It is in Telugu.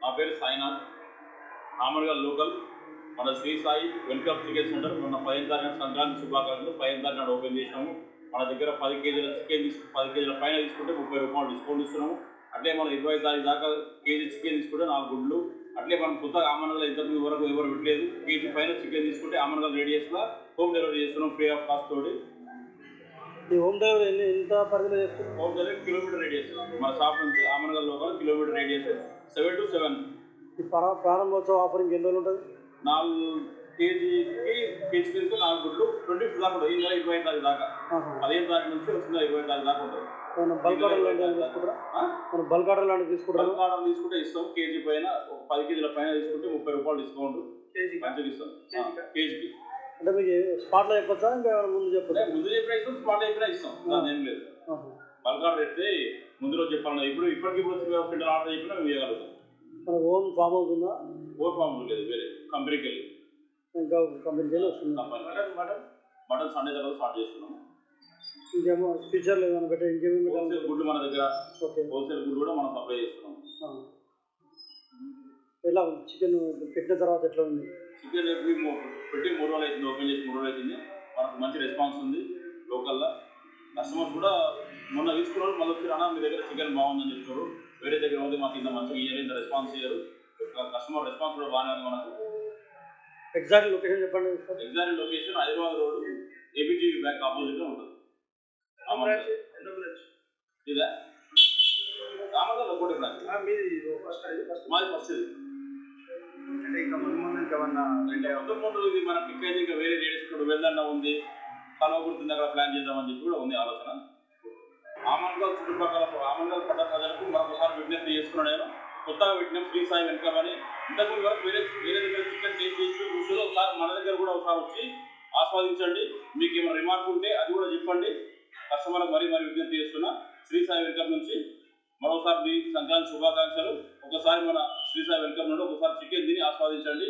నా పేరు సాయినాథ్, ఆమర్గల్ లోకల్. మన Sri Sai welcome chicken centre మొన్న 15 తారీఖు సంక్రాంతి శుభాకాంక్షలు 15 తారీఖు ఓపెన్ చేసినాము. మన దగ్గర 10 కేజీల చికెన్ 10 కేజీల పైన తీసుకుంటే 30 రూపాయలు డిస్కౌంట్ ఇస్తున్నాము. అట్లే మనం 25 తారీఖు దాకా కేజీ చికెన్ తీసుకుంటే 4 గుడ్లు. అట్లే మనం కొత్తగా ఆమర్గల్ ఇంతకు వరకు ఎవరు పెట్టలేదు. కేజీ పైన చికెన్ తీసుకుంటే ఆమర్గల్ రేడియస్లో హోమ్ డెలివరీ చేస్తున్నాం ఫ్రీ ఆఫ్ కాస్ట్ తోటి. ఈ హోమ్ డెలివరీ ఎంత పరిధిలో చేస్తుంది? హోమ్ డెలివరీ కిలోమీటర్ రేడియస్ మన షాప్ నుంచి ఆమర్గల్ లోకల్ కిలోమీటర్ రేడియస్ 7 to 7. ఈ ప్రారంభోత్సవ ఆఫర్ ఇంకెన్ని రోజులు ఉంటుంది? 4 కేజీకి కేజీకి 4 గుడ్లు 25 దాకా ఉంటుంది. ఈ నెల 25 తారీఖు దాకా 15 తారీఖు నుంచి వచ్చిన 25 తారీఖు దాకా ఉంటుంది. బల్క్ ఆర్డర్ లాంటివి తీసుకుంటారా? మనం బల్క్ ఆర్డర్ లాంటివి తీసుకుంటాం. బల్క్ ఆర్డర్ తీసుకుంటే ఇస్తాం. కేజీ పైన ఒక 10 కేజీల పైన తీసుకుంటే 30 రూపాయలు డిస్కౌంట్ మంచిగా ఇస్తాం కేజీకి. అంటే మీకు స్పాట్లో చెప్పొచ్చా ఇంకా ముందు చెప్పొచ్చా? ముందు చెప్పిన ఇస్తాం, స్పాట్ చెప్పినా ఇస్తాం, దాని ఏం లేదు. బల్క్ ఆర్డర్ అయితే ముందు రోజు చెప్పాలి. ఇప్పటికిప్పుడు క్వింటల్ ఆర్డర్ చెప్పినా మేము ఇవ్వగలుగుతాం. మన ఓన్ ఫామ్ హౌస్ ఉందా? ఓన్ ఫామ్ లేదు, వేరే కంపెనీకి వెళ్ళి ఇంకా కంపెనీకి వెళ్ళి వస్తుంది. మటన్ సండే తర్వాత స్టార్ట్ చేస్తున్నాం. ఇంకేమో ఫ్యూచర్లో ఏమైనా పెట్టే ఇంకేమేమి హోల్సేల్ గుడ్లు మన దగ్గర హోల్సేల్ గుడ్లు కూడా మనం సప్లై చేస్తున్నాం. ఎలా ఉంది చికెన్ పెట్టిన తర్వాత? ఎట్లా ఉంది చికెన్? పెట్టి 3 రోజులు అవుతుంది, ఓపెన్ చేసి 3 రోజులు అవుతుంది. మనకు మంచి రెస్పాన్స్ ఉంది లోకల్లో. కస్టమర్స్ కూడా మొన్న తీసుకున్నారు, మళ్ళీ వచ్చి అన్న మీ దగ్గర చికెన్ బాగుందని చెప్తారు. వేరే దగ్గర ఉంది మాకు ఇంత మంచిగా ఇయ్యరు, ఇంత రెస్పాన్స్ ఇయ్యరు. కస్టమర్ రెస్పాన్స్ కూడా బాగానే ఉంది మనకు. ఎగ్జాక్ట్ లొకేషన్ చెప్పండి. Exact location Hyderabad road ABG bank ఆపోజిట్లో ఉంటుంది. ఇదే ఆమర్గల్ ఒకటి బ్రాంచ్. మాది ఫస్ట్ ఇది. అంటే ఇంకా ముందు ఇది మన పిక్ అయితే ఇంకా వేరే రేడియస్ ఇప్పుడు వెళ్దన్న ఉంది, కలవగుర్తుంది, అక్కడ ప్లాన్ చేద్దామని చెప్పి కూడా ఉంది ఆలోచన. ఆమర్గల్ చుట్టుపక్కల ఆమర్గల్ పడ్డ ప్రజలకు మరొకసారి విజ్ఞప్తి చేస్తున్నాను. నేను కొత్తగా పెట్టినాం శ్రీ సాయి వెల్కమ్ అని. ఇంతకుముందు వరకు వేరే దగ్గర చికెన్ టేస్ట్ చేసి కూర్చొని ఒకసారి మన దగ్గర కూడా ఒకసారి వచ్చి ఆస్వాదించండి. మీకు ఏమైనా రిమార్క్ ఉంటే అది కూడా చెప్పండి. కస్టమర్లకు మరీ విజ్ఞప్తి చేస్తున్నా. శ్రీ సాయి వెల్కమ్ నుంచి మరోసారి మీ సంక్రాంతి శుభాకాంక్షలు. ఒకసారి మన శ్రీ సాయి వెల్కమ్ నుండి ఒకసారి చికెన్ తిని ఆస్వాదించండి.